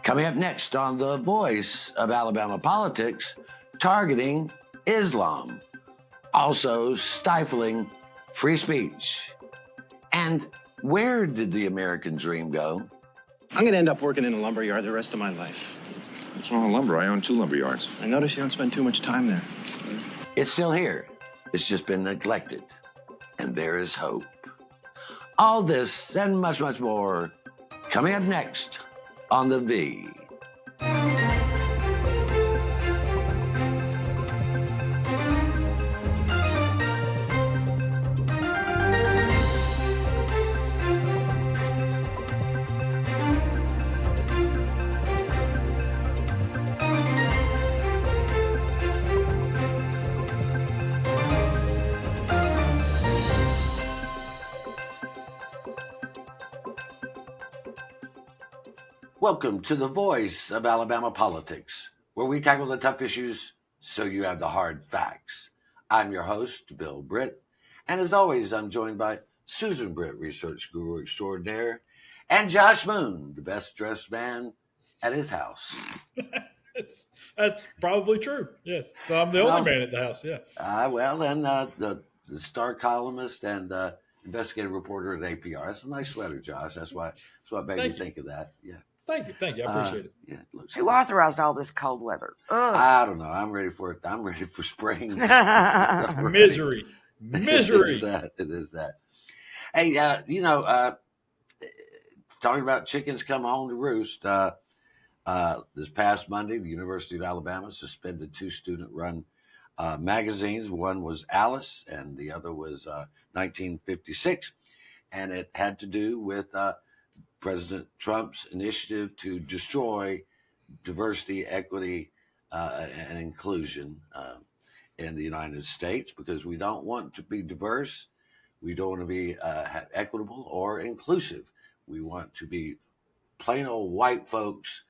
Coming up next on The Voice of Alabama Politics, targeting Islam, also stifling free speech. And where did the American dream go? I'm going to end up working in a lumber yard the rest of my life. What's wrong with lumber? I own 2 lumber yards. I notice you don't spend too much time there. It's still here. It's just been neglected. And there is hope. All this and much, much more coming up next on The V. Welcome to The Voice of Alabama Politics, where we tackle the tough issues so you have the hard facts. I'm your host, Bill Britt, and as always, I'm joined by Susan Britt, research guru extraordinaire, and Josh Moon, the best-dressed man at his house. That's probably true, yes. So I'm the only man at the house, yeah. The star columnist and investigative reporter at APR. That's a nice sweater, Josh. That's what made me think of that, yeah. Thank you. I appreciate it. Yeah, it looks Who good. authorized all this cold weather? Ugh. I don't know. I'm ready for it. I'm ready for spring. Misery. It is that. Hey, talking about chickens come home to roost. This past Monday, the University of Alabama suspended 2 student-run magazines. One was Alice, and the other was 1956, and it had to do with President Trump's initiative to destroy diversity, equity, and inclusion in the United States, because we don't want to be diverse. We don't want to be equitable or inclusive. We want to be plain old white folks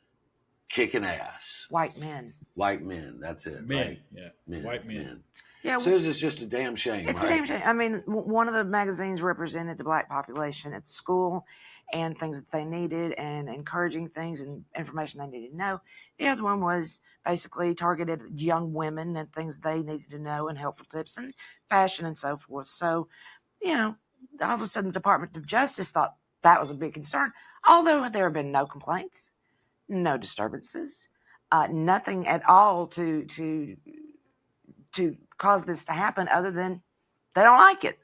kicking ass. White men. White men, that's it. Men, right? yeah. Men, White men. Yeah, Susan, it's just a damn shame, it's right? a damn shame. I mean, one of the magazines represented the black population at school and things that they needed and encouraging things and information they needed to know. The other one was basically targeted at young women and things they needed to know and helpful tips and fashion and so forth. So, all of a sudden the Department of Justice thought that was a big concern, although there have been no complaints, no disturbances, nothing at all to cause this to happen other than they don't like it.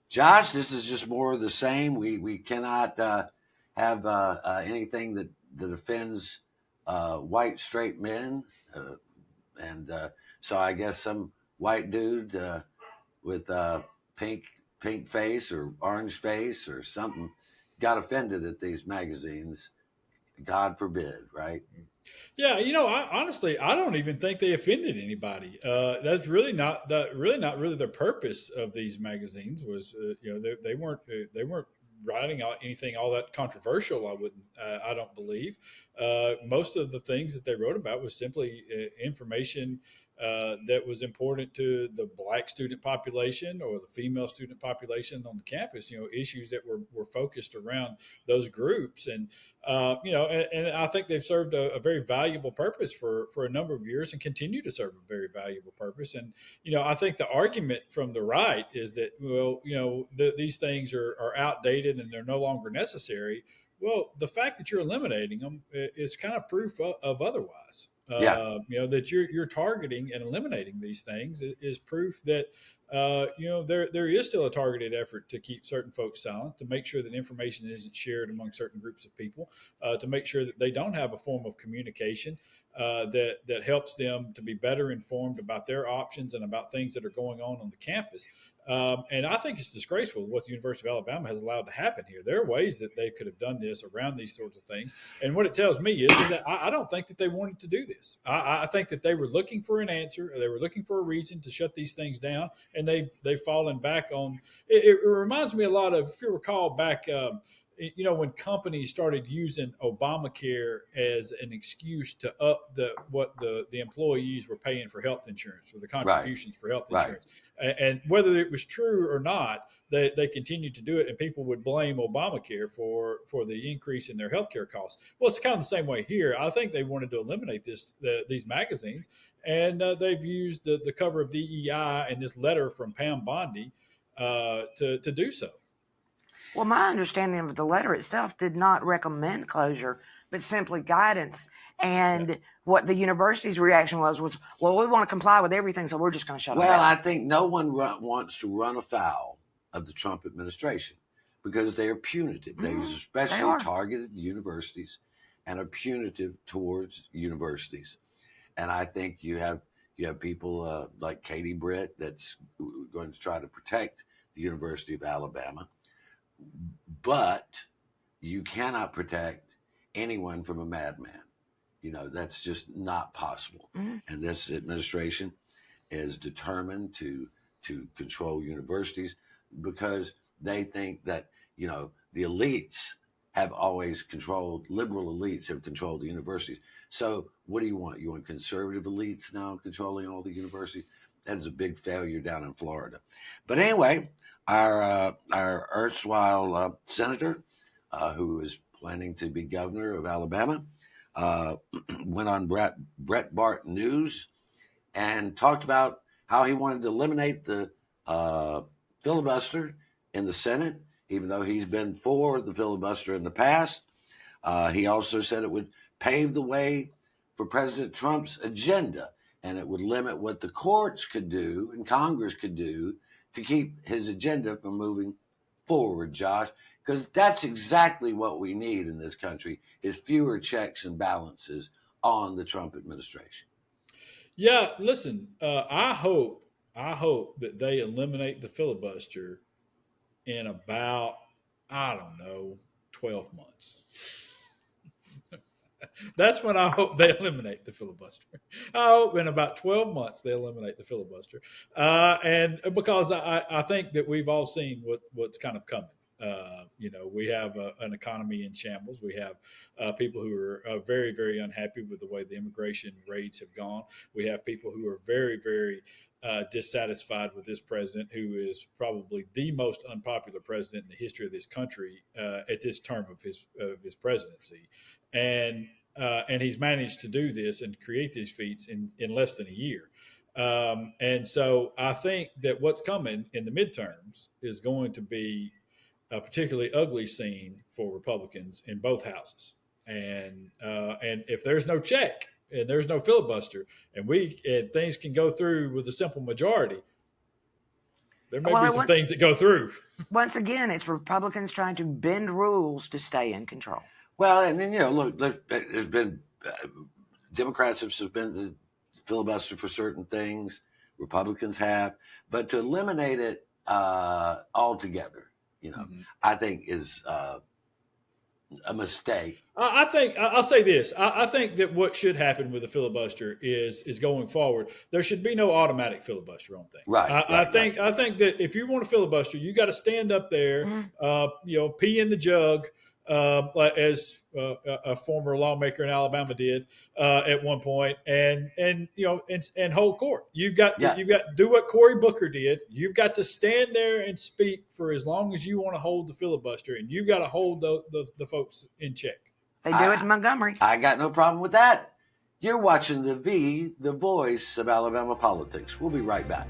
Josh, this is just more of the same. We cannot have anything that offends white straight men, so I guess some white dude with pink face or orange face or something got offended at these magazines. God forbid, right? Yeah, honestly, I don't even think they offended anybody. That's really not really the purpose of these magazines. Was they weren't writing out anything all that controversial. I don't believe. Most of the things that they wrote about was simply information that was important to the black student population or the female student population on the campus. Issues that were focused around those groups, and I think they've served a very valuable purpose for a number of years and continue to serve a very valuable purpose. And I think the argument from the right is that these things are outdated and they're no longer necessary. Well, the fact that you're eliminating them is kind of proof of otherwise. That you're targeting and eliminating these things is proof that there is still a targeted effort to keep certain folks silent, to make sure that information isn't shared among certain groups of people, to make sure that they don't have a form of communication that helps them to be better informed about their options and about things that are going on the campus. And I think it's disgraceful what the University of Alabama has allowed to happen here. There are ways that they could have done this around these sorts of things. And what it tells me is that I don't think that they wanted to do this. I think that they were looking for an answer, or they were looking for a reason to shut these things down, and they've fallen back on. It reminds me a lot of, if you recall back when companies started using Obamacare as an excuse to up what the employees were paying for health insurance, for the contributions for health insurance, and whether it was true or not, they continued to do it, and people would blame Obamacare for the increase in their healthcare costs. Well, it's kind of the same way here. I think they wanted to eliminate these magazines, and they've used the cover of DEI and this letter from Pam Bondi to do so. Well, my understanding of the letter itself did not recommend closure, but simply guidance. And what the university's reaction was, well, we want to comply with everything, so we're just going to shut it down. Well, I think no one wants to run afoul of the Trump administration because they are punitive. They especially targeted universities and are punitive towards universities. And I think you have people like Katie Britt that's going to try to protect the University of Alabama. But you cannot protect anyone from a madman. That's just not possible. Mm-hmm. And this administration is determined to control universities because they think that, the elites have always controlled, liberal elites have controlled the universities. So what do you want? You want conservative elites now controlling all the universities? That is a big failure down in Florida. But anyway, our erstwhile senator, who is planning to be governor of Alabama, went on Brett Bart News and talked about how he wanted to eliminate the filibuster in the Senate, even though he's been for the filibuster in the past. He also said it would pave the way for President Trump's agenda, and it would limit what the courts could do and Congress could do to keep his agenda from moving forward, Josh, because that's exactly what we need in this country is fewer checks and balances on the Trump administration. Yeah, listen, I hope that they eliminate the filibuster in about, 12 months. That's when I hope they eliminate the filibuster. I hope in about 12 months they eliminate the filibuster. And because I think that we've all seen what's kind of coming. We have an economy in shambles. We have people who are very, very unhappy with the way the immigration rates have gone. We have people who are very, very dissatisfied with this president, who is probably the most unpopular president in the history of this country at this term of his presidency. And he's managed to do this and create these feats in less than a year. And so I think that what's coming in the midterms is going to be a particularly ugly scene for Republicans in both houses. And if there's no check and there's no filibuster and things can go through with a simple majority, there may be some things that go through. Once again, it's Republicans trying to bend rules to stay in control. Well, and then, look, there's been Democrats have suspended filibuster for certain things. Republicans have. But to eliminate it altogether, I think is a mistake. I think I'll say this. I think that what should happen with a filibuster is going forward, there should be no automatic filibuster on things. Right. I think that if you want a filibuster, you got to stand up there, pee in the jug, as a former lawmaker in Alabama did at one point, and hold court. You've got to do what Cory Booker did. You've got to stand there and speak for as long as you want to hold the filibuster, and you've got to hold the folks in check. They do it in Montgomery. I got no problem with that. You're watching the voice of Alabama politics. We'll be right back.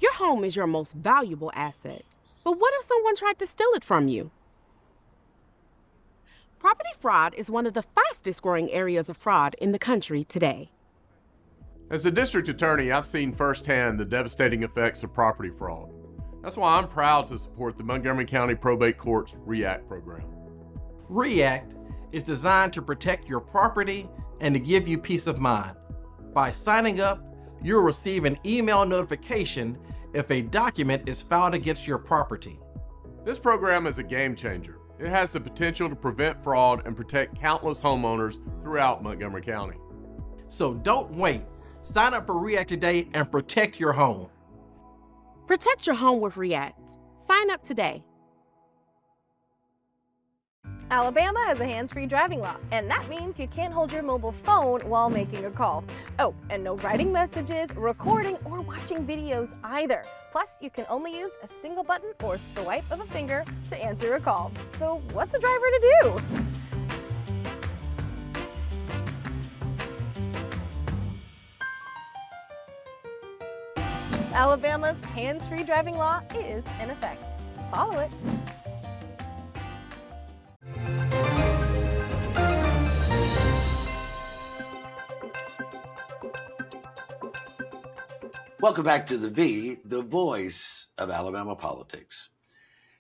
Your home is your most valuable asset. But what if someone tried to steal it from you? Property fraud is one of the fastest growing areas of fraud in the country today. As a district attorney, I've seen firsthand the devastating effects of property fraud. That's why I'm proud to support the Montgomery County Probate Court's REACT program. REACT is designed to protect your property and to give you peace of mind. By signing up, you'll receive an email notification if a document is filed against your property. This program is a game changer. It has the potential to prevent fraud and protect countless homeowners throughout Montgomery County. So don't wait. Sign up for REACT today and protect your home. Protect your home with REACT. Sign up today. Alabama has a hands-free driving law, and that means you can't hold your mobile phone while making a call. Oh, and no writing messages, recording, or watching videos either. Plus, you can only use a single button or swipe of a finger to answer a call. So what's a driver to do? Alabama's hands-free driving law is in effect. Follow it. Welcome back to the voice of Alabama politics.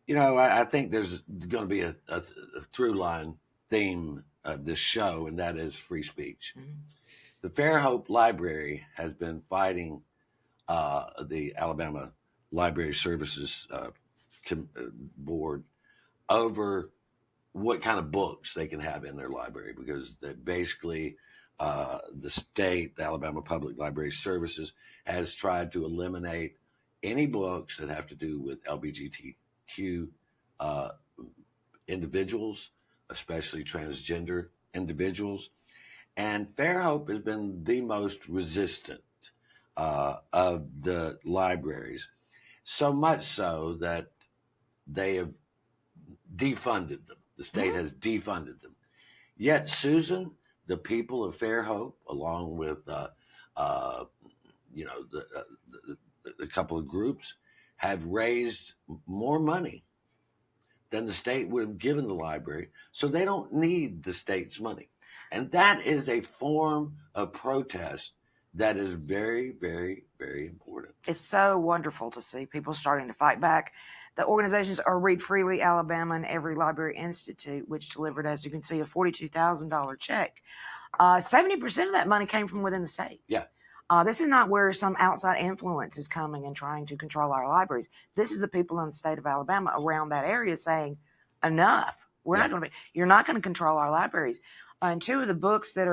You know, I think there's going to be a through line theme of this show, and that is free speech. Mm-hmm. The Fairhope Library has been fighting the Alabama Library Services Board over what kind of books they can have in their library, because they basically the state, the Alabama Public Library Services, has tried to eliminate any books that have to do with LGBTQ individuals, especially transgender individuals. And Fairhope has been the most resistant of the libraries, so much so that they have defunded them. The state has defunded them. Yet, Susan, the people of Fairhope, along with a couple of groups, have raised more money than the state would have given the library, so they don't need the state's money. And that is a form of protest that is very, very, very important. It's so wonderful to see people starting to fight back. The organizations are Read Freely Alabama and Every Library Institute, which delivered, as you can see, a $42,000 check. 70% of that money came from within the state. Yeah. This is not where some outside influence is coming and trying to control our libraries. This is the people in the state of Alabama around that area saying, enough. You're not going to control our libraries. And two of the books that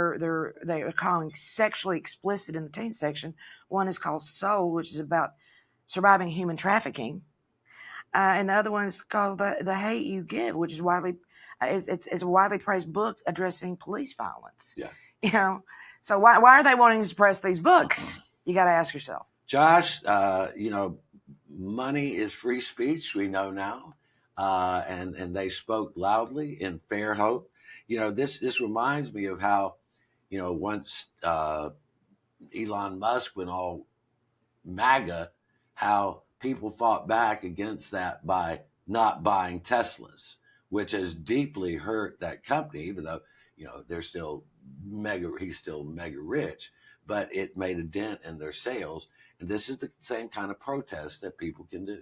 they are calling sexually explicit in the teen section, one is called Soul, which is about surviving human trafficking. And the other one is called The Hate You Give, which is it's a widely praised book addressing police violence. Yeah. You know, so why are they wanting to suppress these books? You got to ask yourself. Josh, money is free speech, we know now. And they spoke loudly in Fairhope. You know, this reminds me of how, once Elon Musk went all MAGA, how people fought back against that by not buying Teslas, which has deeply hurt that company, even though, he's still mega rich, but it made a dent in their sales. And this is the same kind of protest that people can do.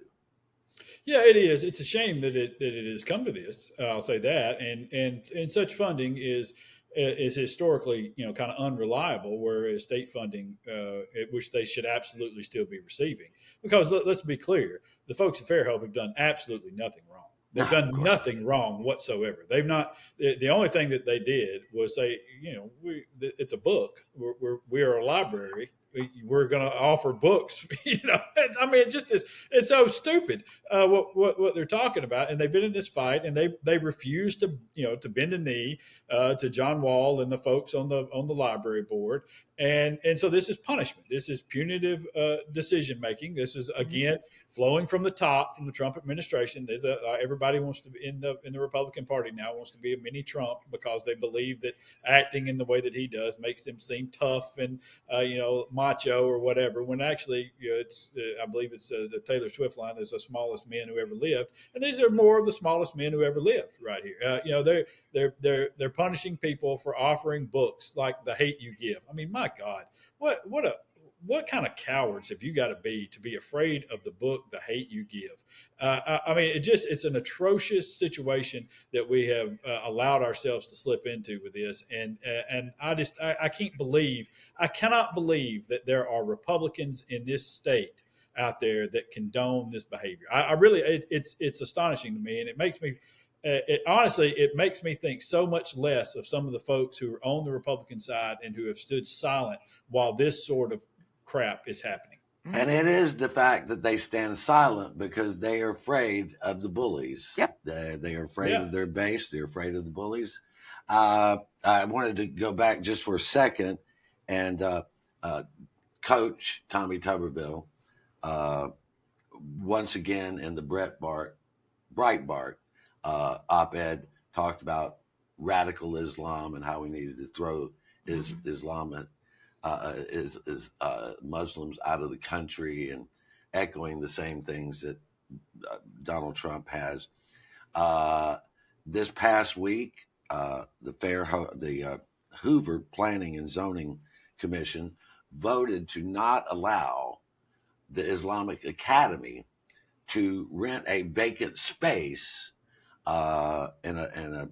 Yeah, it is. It's a shame that it has come to this. I'll say that, and such funding is historically, kind of unreliable. Whereas state funding, which they should absolutely still be receiving, because let's be clear, the folks at Fairhope have done absolutely nothing wrong. They've done nothing wrong whatsoever. They've not. The only thing that they did was say, it's a book. We're a library. We're going to offer books. I mean, it just is. It's so stupid what they're talking about. And they've been in this fight, and they refuse to bend a knee to John Wall and the folks on the library board. And so this is punishment. This is punitive decision making. This is again flowing from the top, from the Trump administration. There's everybody wants to be in the Republican Party now wants to be a mini Trump, because they believe that acting in the way that he does makes them seem tough and macho or whatever. When actually, it's I believe it's the Taylor Swift line is the smallest men who ever lived, and these are more of the smallest men who ever lived right here. They're punishing people for offering books like The Hate You Give. I mean, my God, what kind of cowards have you got to be afraid of the book, The Hate You Give? I mean, it's an atrocious situation that we have allowed ourselves to slip into with this. And I cannot believe that there are Republicans in this state out there that condone this behavior. I really, it's astonishing to me, and it makes me honestly, it makes me think so much less of some of the folks who are on the Republican side and who have stood silent while this sort of crap is happening. And it is the fact that they stand silent because they are afraid of the bullies. Yep. They are afraid of their base. They're afraid of the bullies. I wanted to go back just for a second and Coach Tommy Tuberville, once again in the Breitbart op-ed, talked about radical Islam and how we needed to throw Islam Muslims out of the country, and echoing the same things that Donald Trump has. This past week, the Hoover Planning and Zoning Commission voted to not allow the Islamic Academy to rent a vacant space in a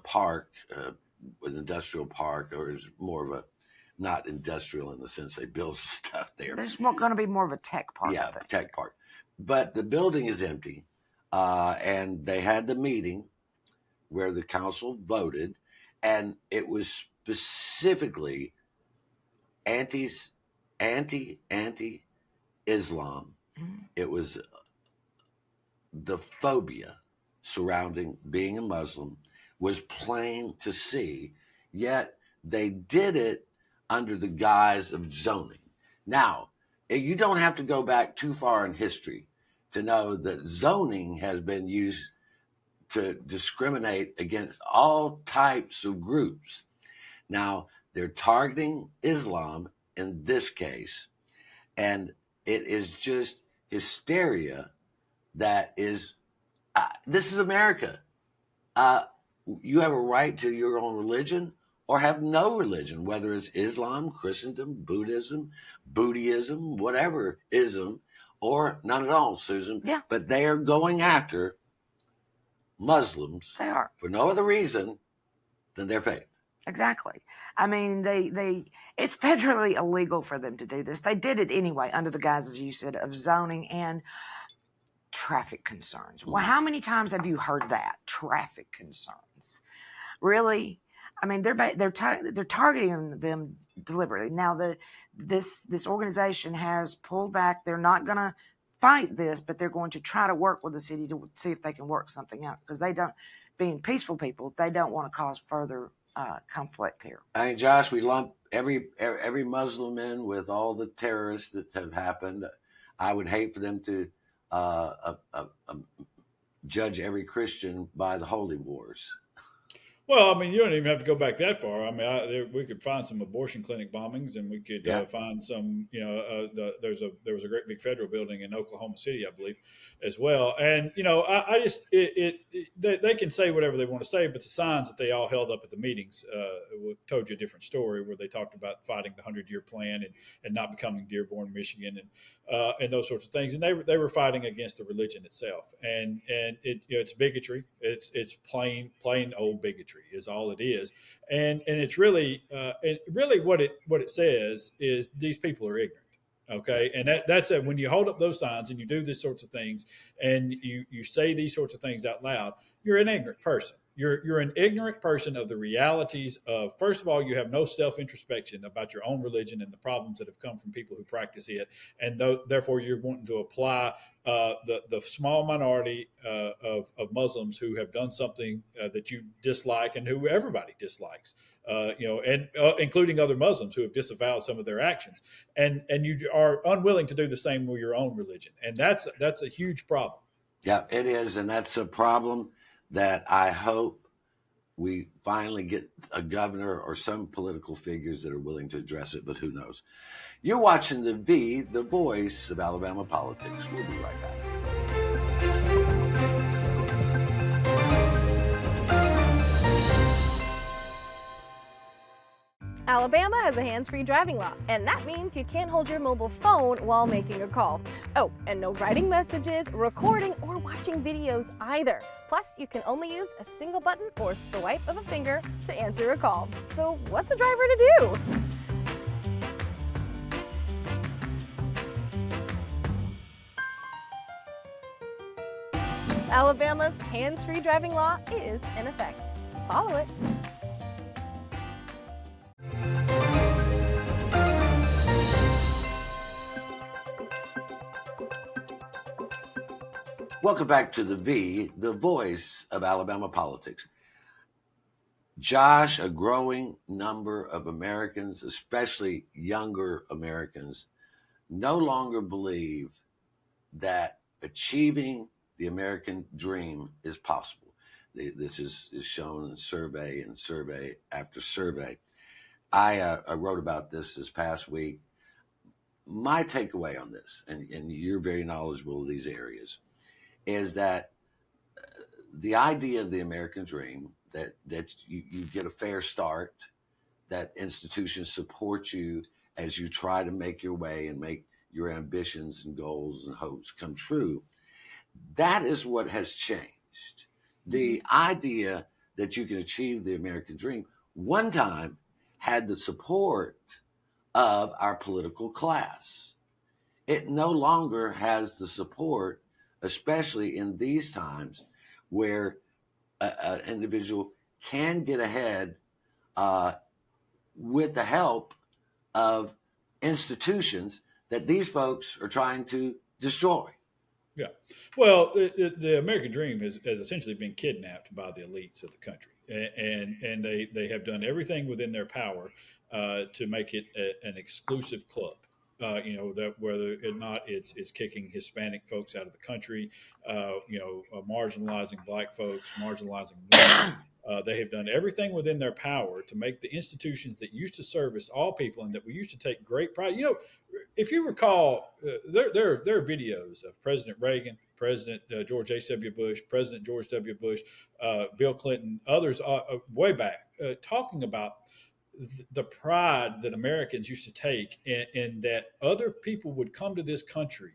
park, an industrial park, or is more of a, not industrial in the sense they build stuff there. There's going to be more of a tech park. Yeah, tech park. But the building is empty, and they had the meeting where the council voted, and it was specifically anti-Islam. It was the phobia surrounding being a Muslim was plain to see, yet they did it under the guise of zoning. Now, you don't have to go back too far in history to know that zoning has been used to discriminate against all types of groups. Now, they're targeting Islam in this case, and it is just hysteria that is, this is America. You have a right to your own religion or have no religion, whether it's Islam, Christendom, Buddhism, whatever ism, or none at all, Susan. Yeah. But they are going after Muslims. They are. For no other reason than their faith. Exactly. I mean, it's federally illegal for them to do this. They did it anyway under the guise, as you said, of zoning and traffic concerns. Well, how many times have you heard that? Traffic concerns. Really? I mean, they're targeting them deliberately. Now, this organization has pulled back. They're not going to fight this, but they're going to try to work with the city to see if they can work something out, because they don't, being peaceful people, they don't want to cause further conflict here. I mean, Josh, we lump every Muslim in with all the terrorists that have happened. I would hate for them to judge every Christian by the holy wars. Well, I mean, you don't even have to go back that far. I mean, we could find some abortion clinic bombings, and we could find some. There was a great big federal building in Oklahoma City, I believe, as well. And I just they can say whatever they want to say, but the signs that they all held up at the meetings told you a different story, where they talked about fighting the 100-year plan and not becoming Dearborn, Michigan, and those sorts of things. And they were fighting against the religion itself, and it's bigotry. It's plain old bigotry is all it is, and it's really what it says is these people are ignorant. Okay, and that's it. When you hold up those signs and you do these sorts of things and you say these sorts of things out loud, you're an ignorant person. You're an ignorant person of the realities of, first of all, you have no self-introspection about your own religion and the problems that have come from people who practice it. And therefore, you're wanting to apply the small minority of Muslims who have done something that you dislike and who everybody dislikes, and including other Muslims who have disavowed some of their actions. And you are unwilling to do the same with your own religion. And that's a huge problem. Yeah, it is. And that's a problem that I hope we finally get a governor or some political figures that are willing to address it, but who knows? You're watching the voice of Alabama politics. We'll be right back. Alabama has a hands-free driving law, and that means you can't hold your mobile phone while making a call. Oh, and no writing messages, recording, or watching videos either. Plus, you can only use a single button or swipe of a finger to answer a call. So what's a driver to do? Alabama's hands-free driving law is in effect. Follow it. Welcome back to the voice of Alabama politics. Josh, a growing number of Americans, especially younger Americans, no longer believe that achieving the American dream is possible. This is shown in survey and survey after survey. I wrote about this past week. My takeaway on this, and you're very knowledgeable of these areas, is that the idea of the American dream, that you get a fair start, that institutions support you as you try to make your way and make your ambitions and goals and hopes come true, that is what has changed. The idea that you can achieve the American dream one time had the support of our political class. It no longer has the support, especially in these times where an individual can get ahead with the help of institutions that these folks are trying to destroy. Yeah. Well, the American dream has essentially been kidnapped by the elites of the country. And they have done everything within their power to make it an exclusive club. That whether or not it's kicking Hispanic folks out of the country, marginalizing Black folks, marginalizing women. They have done everything within their power to make the institutions that used to service all people and that we used to take great pride. If you recall, there are videos of President Reagan, President George H.W. Bush, President George W. Bush, Bill Clinton, others way back talking about the pride that Americans used to take in that other people would come to this country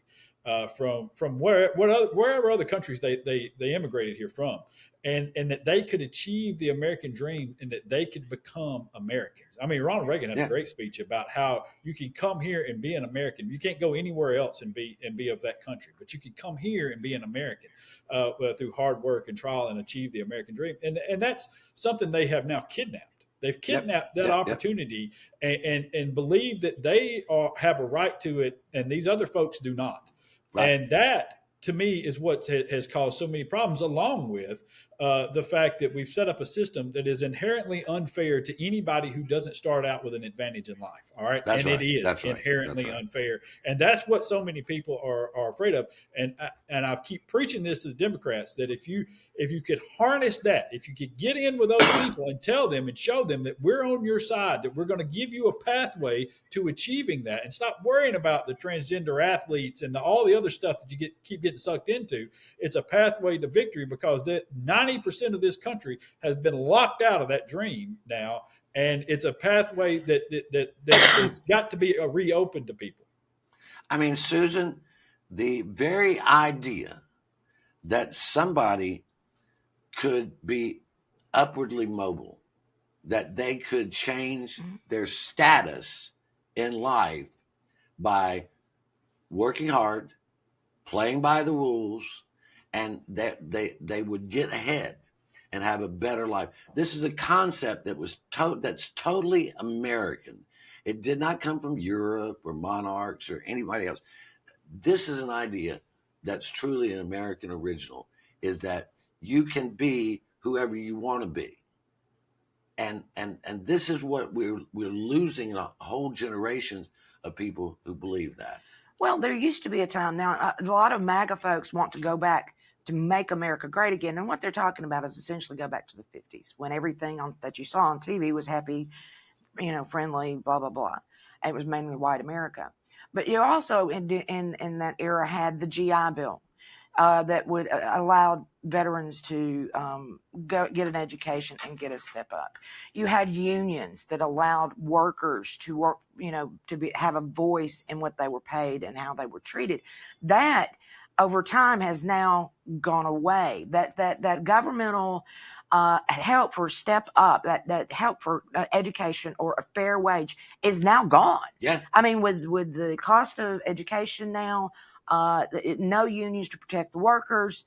from wherever other countries they immigrated here from, and that they could achieve the American dream and that they could become Americans. I mean, Ronald Reagan had a great speech about how you can come here and be an American. You can't go anywhere else and be of that country, but you can come here and be an American through hard work and trial and achieve the American dream. And that's something they have now kidnapped. They've kidnapped that opportunity and believe that they have a right to it, and these other folks do not. Right. And that, to me, is what has caused so many problems, along with the fact that we've set up a system that is inherently unfair to anybody who doesn't start out with an advantage in life. All right. That's and right. it is That's inherently right. unfair. And that's what so many people are afraid of. And I keep preaching this to the Democrats, that if you could harness that, if you could get in with those people and tell them and show them that we're on your side, that we're going to give you a pathway to achieving that, and stop worrying about the transgender athletes and all the other stuff that you keep getting sucked into. It's a pathway to victory, because that 90% of this country has been locked out of that dream now. And it's a pathway that has got to be reopened to people. I mean, Susan, the very idea that somebody could be upwardly mobile, that they could change their status in life by working hard, playing by the rules, and that they would get ahead and have a better life. This is a concept that was that's totally American. It did not come from Europe or monarchs or anybody else. This is an idea that's truly an American original, is that you can be whoever you want to be. And this is what we're losing a whole generation of people who believe that. Well, there used to be a time now, a lot of MAGA folks want to go back to make America great again. And what they're talking about is essentially go back to the 50s, when everything that you saw on TV was happy, friendly, blah, blah, blah. It was mainly white America. But you also, in that era, had the GI Bill that would allow veterans to go get an education and get a step up. You had unions that allowed workers to work, have a voice in what they were paid and how they were treated. That over time has now gone away. That governmental help for step up, that help for education or a fair wage is now gone. Yeah. I mean, with the cost of education now, no unions to protect the workers,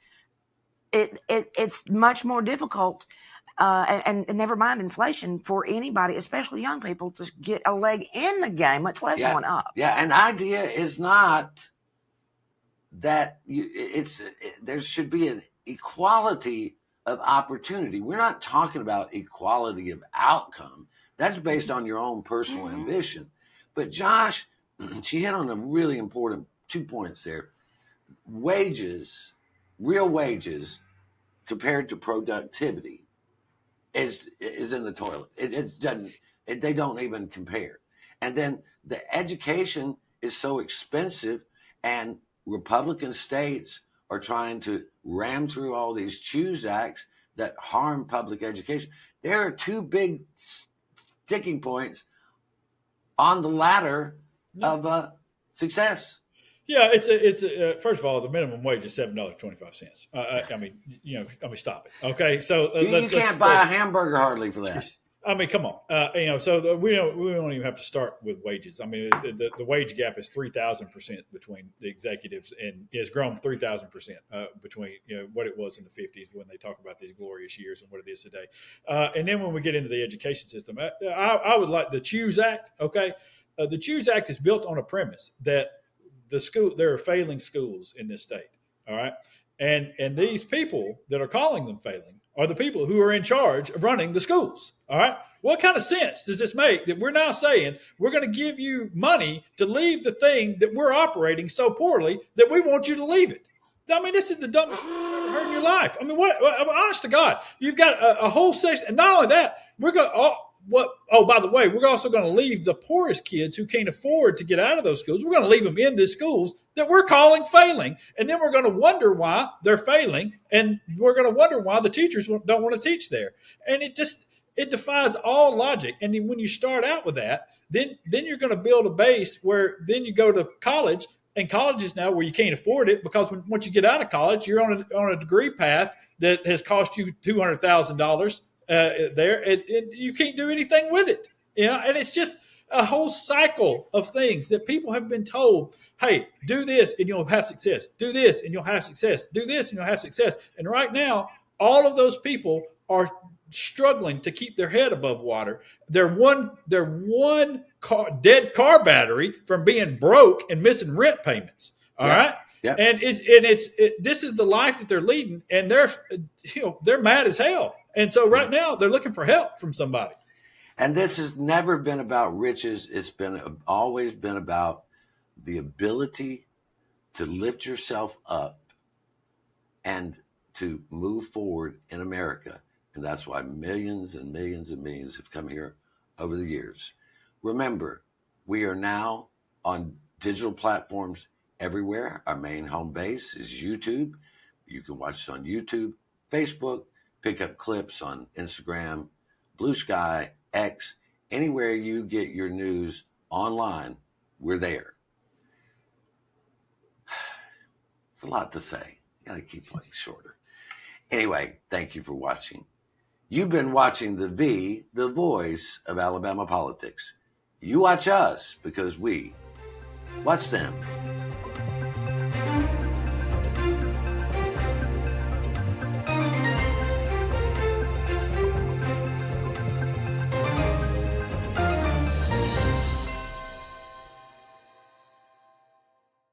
it's much more difficult. And never mind inflation for anybody, especially young people, to get a leg in the game, much less one up. Yeah, an idea is not that there should be an equality of opportunity. We're not talking about equality of outcome. That's based on your own personal ambition. But Josh, she hit on a really important 2 points there. Wages, real wages, compared to productivity, is in the toilet. It doesn't. They don't even compare. And then the education is so expensive, and Republican states are trying to ram through all these Choose Acts that harm public education. There are two big sticking points on the ladder of success. Yeah, it's first of all, the minimum wage is $7.25. I mean, stop it. Okay, so you can't buy a hamburger hardly for that. I mean, come on. So we don't even have to start with wages. I mean, the wage gap is 3,000% between the executives, and it's grown 3,000% between what it was in the 50s when they talk about these glorious years and what it is today. And then when we get into the education system, I would like the Choose Act. Okay, the Choose Act is built on a premise that there are failing schools in this state. All right. And these people that are calling them failing are the people who are in charge of running the schools. All right. What kind of sense does this make that we're now saying we're going to give you money to leave the thing that we're operating so poorly that we want you to leave it? I mean, this is the dumbest thing you've ever heard in your life. I mean, honest to God, you've got a whole section. And not only that, we're going to, by the way, we're also going to leave the poorest kids who can't afford to get out of those schools. We're going to leave them in the schools that we're calling failing. And then we're going to wonder why they're failing. And we're going to wonder why the teachers don't want to teach there. And it defies all logic. And then when you start out with that, then you're going to build a base where then you go to college, and colleges now where you can't afford it, because once you get out of college, you're on a degree path that has cost you $200,000 there, and you can't do anything with it. And it's just a whole cycle of things that people have been told, hey, do this and you'll have success. Do this and you'll have success. Do this and you'll have success. And right now, all of those people are struggling to keep their head above water. They're one dead car battery from being broke and missing rent payments. All right. Yep. And this is the life that they're leading, and they're mad as hell. And so right now they're looking for help from somebody. And this has never been about riches. It's always been about the ability to lift yourself up and to move forward in America. And that's why millions and millions and millions have come here over the years. Remember, we are now on digital platforms everywhere. Our main home base is YouTube. You can watch us on YouTube, Facebook, pick up clips on Instagram, Blue Sky, X, anywhere you get your news online, we're there. It's a lot to say. Got to keep things shorter. Anyway, thank you for watching. You've been watching the voice of Alabama politics. You watch us because we watch them.